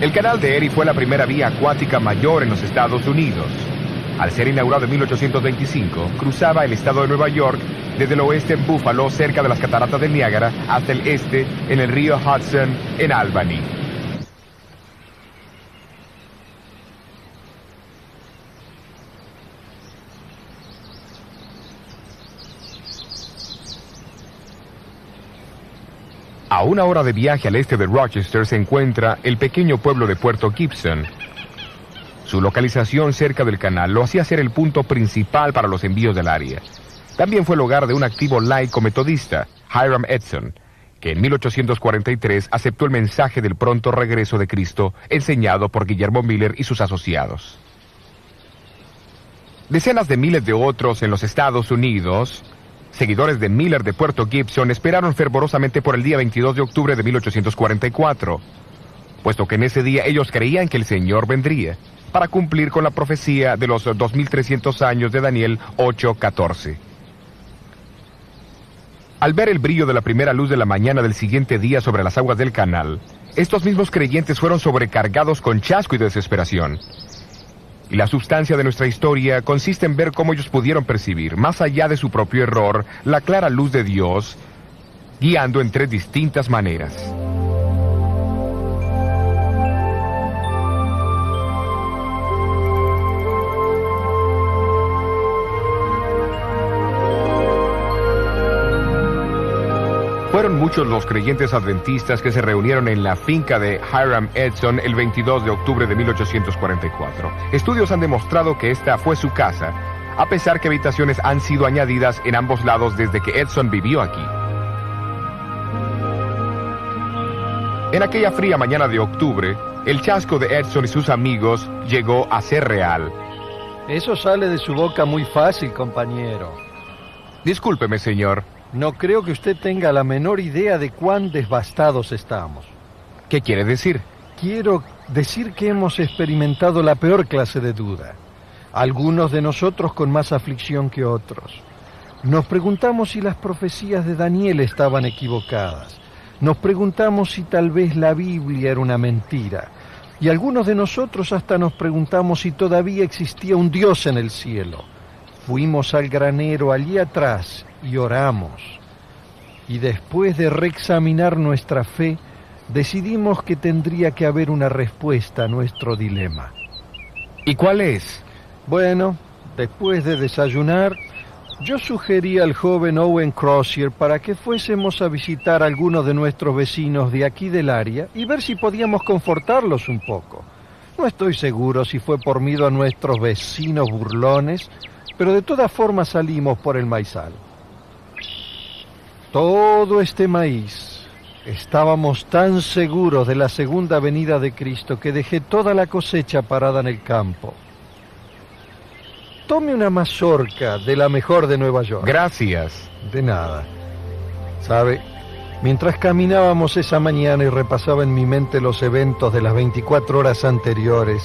El canal de Erie fue la primera vía acuática mayor en los Estados Unidos. Al ser inaugurado en 1825, cruzaba el estado de Nueva York desde el oeste en Buffalo, cerca de las cataratas del Niágara, hasta el este en el río Hudson, en Albany. A una hora de viaje al este de Rochester se encuentra el pequeño pueblo de Puerto Gibson. Su localización cerca del canal lo hacía ser el punto principal para los envíos del área. También fue el hogar de un activo laico metodista, Hiram Edson, que en 1843 aceptó el mensaje del pronto regreso de Cristo enseñado por Guillermo Miller y sus asociados. Decenas de miles de otros en los Estados Unidos, seguidores de Miller de Puerto Gibson, esperaron fervorosamente por el día 22 de octubre de 1844, puesto que en ese día ellos creían que el Señor vendría, para cumplir con la profecía de los 2300 años de Daniel 8:14. Al ver el brillo de la primera luz de la mañana del siguiente día sobre las aguas del canal, estos mismos creyentes fueron sobrecargados con chasco y desesperación. Y la sustancia de nuestra historia consiste en ver cómo ellos pudieron percibir, más allá de su propio error, la clara luz de Dios, guiando en tres distintas maneras. Fueron muchos los creyentes adventistas que se reunieron en la finca de Hiram Edson el 22 de octubre de 1844. Estudios han demostrado que esta fue su casa, a pesar que habitaciones han sido añadidas en ambos lados desde que Edson vivió aquí. En aquella fría mañana de octubre, el chasco de Edson y sus amigos llegó a ser real. Eso sale de su boca muy fácil, compañero. Discúlpeme, señor. No creo que usted tenga la menor idea de cuán devastados estamos. ¿Qué quiere decir? Quiero decir que hemos experimentado la peor clase de duda. Algunos de nosotros con más aflicción que otros. Nos preguntamos si las profecías de Daniel estaban equivocadas. Nos preguntamos si tal vez la Biblia era una mentira. Y algunos de nosotros hasta nos preguntamos si todavía existía un Dios en el cielo. Fuimos al granero allí atrás y oramos. Y después de reexaminar nuestra fe, decidimos que tendría que haber una respuesta a nuestro dilema. ¿Y cuál es? Bueno, después de desayunar, yo sugerí al joven Owen Crozier para que fuésemos a visitar a algunos de nuestros vecinos de aquí del área y ver si podíamos confortarlos un poco. No estoy seguro si fue por miedo a nuestros vecinos burlones, pero de todas formas salimos por el maizal. Todo este maíz. Estábamos tan seguros de la segunda venida de Cristo que dejé toda la cosecha parada en el campo. Tome una mazorca de la mejor de Nueva York. Gracias. De nada. ¿Sabe? Mientras caminábamos esa mañana y repasaba en mi mente los eventos de las 24 horas anteriores,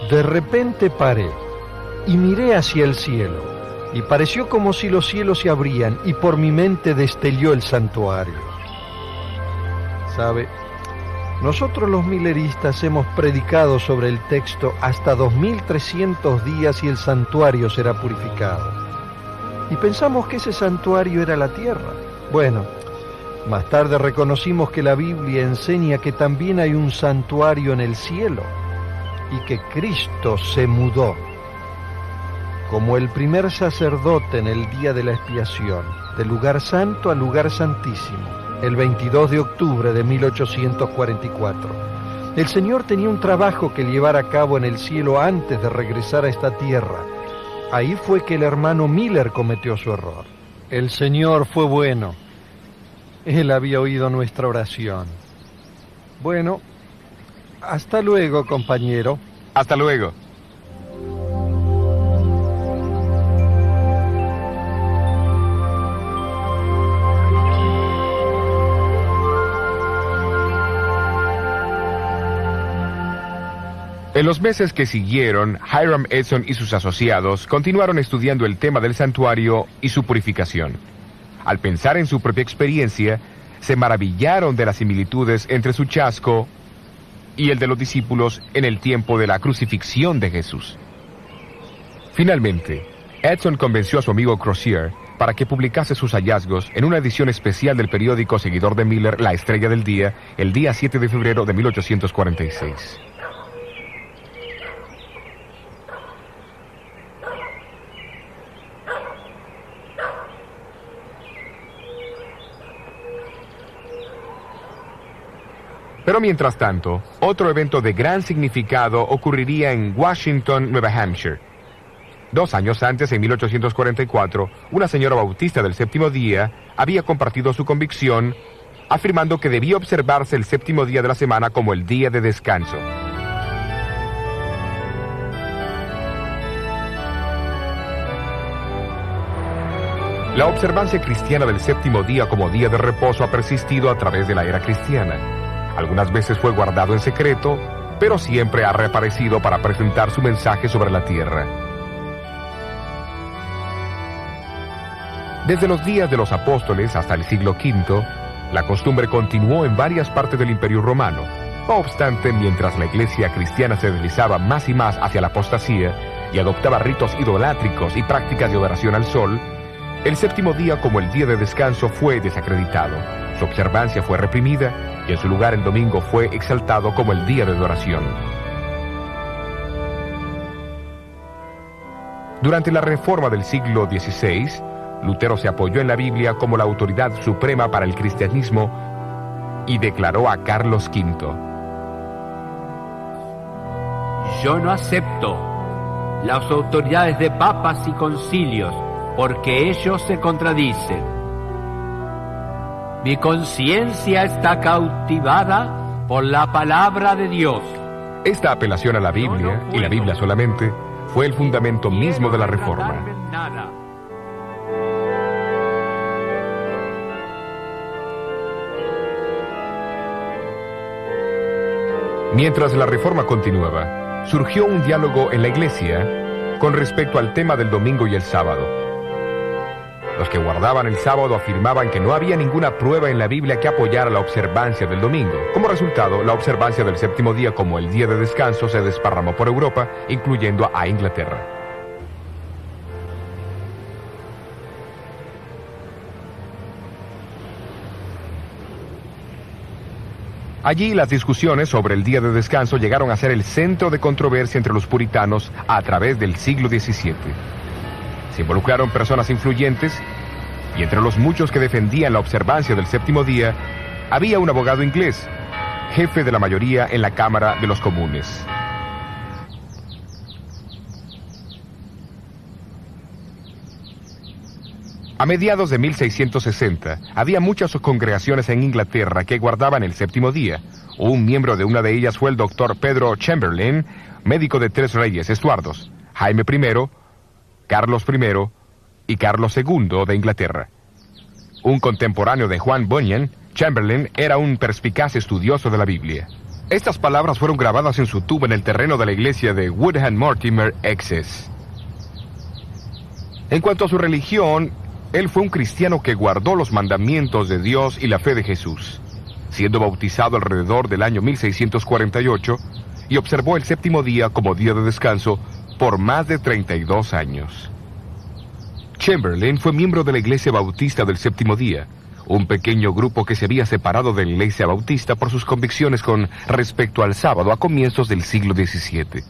de repente paré y miré hacia el cielo, y pareció como si los cielos se abrían y por mi mente destelló el santuario. ¿Sabe? Nosotros los milleristas hemos predicado sobre el texto hasta 2300 días y el santuario será purificado. Y pensamos que ese santuario era la tierra. Bueno, más tarde reconocimos que la Biblia enseña que también hay un santuario en el cielo y que Cristo se mudó como el primer sacerdote en el día de la expiación, del lugar santo al lugar santísimo, el 22 de octubre de 1844. El Señor tenía un trabajo que llevar a cabo en el cielo antes de regresar a esta tierra. Ahí fue que el hermano Miller cometió su error. El Señor fue bueno. Él había oído nuestra oración. Bueno, hasta luego, compañero. Hasta luego. En los meses que siguieron, Hiram Edson y sus asociados continuaron estudiando el tema del santuario y su purificación. Al pensar en su propia experiencia, se maravillaron de las similitudes entre su chasco y el de los discípulos en el tiempo de la crucifixión de Jesús. Finalmente, Edson convenció a su amigo Crozier para que publicase sus hallazgos en una edición especial del periódico seguidor de Miller, La Estrella del Día, el día 7 de febrero de 1846. Pero mientras tanto, otro evento de gran significado ocurriría en Washington, Nueva Hampshire. 2 años antes, en 1844, una señora bautista del séptimo día había compartido su convicción, afirmando que debía observarse el séptimo día de la semana como el día de descanso. La observancia cristiana del séptimo día como día de reposo ha persistido a través de la era cristiana. Algunas veces fue guardado en secreto, pero siempre ha reaparecido para presentar su mensaje sobre la tierra. Desde los días de los apóstoles hasta el siglo V, la costumbre continuó en varias partes del Imperio Romano. No obstante, mientras la iglesia cristiana se deslizaba más y más hacia la apostasía y adoptaba ritos idolátricos y prácticas de adoración al sol, el séptimo día como el día de descanso fue desacreditado. Su observancia fue reprimida y en su lugar el domingo fue exaltado como el día de adoración. Durante la Reforma del siglo XVI, Lutero se apoyó en la Biblia como la autoridad suprema para el cristianismo y declaró a Carlos V: Yo no acepto las autoridades de papas y concilios porque ellos se contradicen. Mi conciencia está cautivada por la palabra de Dios. Esta apelación a la Biblia, y la Biblia solamente, fue el fundamento mismo de la Reforma. Mientras la Reforma continuaba, surgió un diálogo en la Iglesia con respecto al tema del domingo y el sábado. Los que guardaban el sábado afirmaban que no había ninguna prueba en la Biblia que apoyara la observancia del domingo. Como resultado, la observancia del séptimo día como el día de descanso se desparramó por Europa, incluyendo a Inglaterra. Allí las discusiones sobre el día de descanso llegaron a ser el centro de controversia entre los puritanos a través del siglo XVII. Se involucraron personas influyentes y entre los muchos que defendían la observancia del séptimo día había un abogado inglés, jefe de la mayoría en la Cámara de los Comunes. A mediados de 1660, había muchas congregaciones en Inglaterra que guardaban el séptimo día. Un miembro de una de ellas fue el doctor Pedro Chamberlain, médico de 3 reyes Estuardos, Jaime I, Carlos I y Carlos II de Inglaterra. Un contemporáneo de Juan Bunyan, Chamberlain era un perspicaz estudioso de la Biblia. Estas palabras fueron grabadas en su tumba en el terreno de la iglesia de Woodham Mortimer, Essex. En cuanto a su religión, él fue un cristiano que guardó los mandamientos de Dios y la fe de Jesús, siendo bautizado alrededor del año 1648 y observó el séptimo día como día de descanso por más de 32 años. Chamberlain fue miembro de la Iglesia Bautista del Séptimo Día, un pequeño grupo que se había separado de la Iglesia Bautista por sus convicciones con respecto al sábado a comienzos del siglo XVII.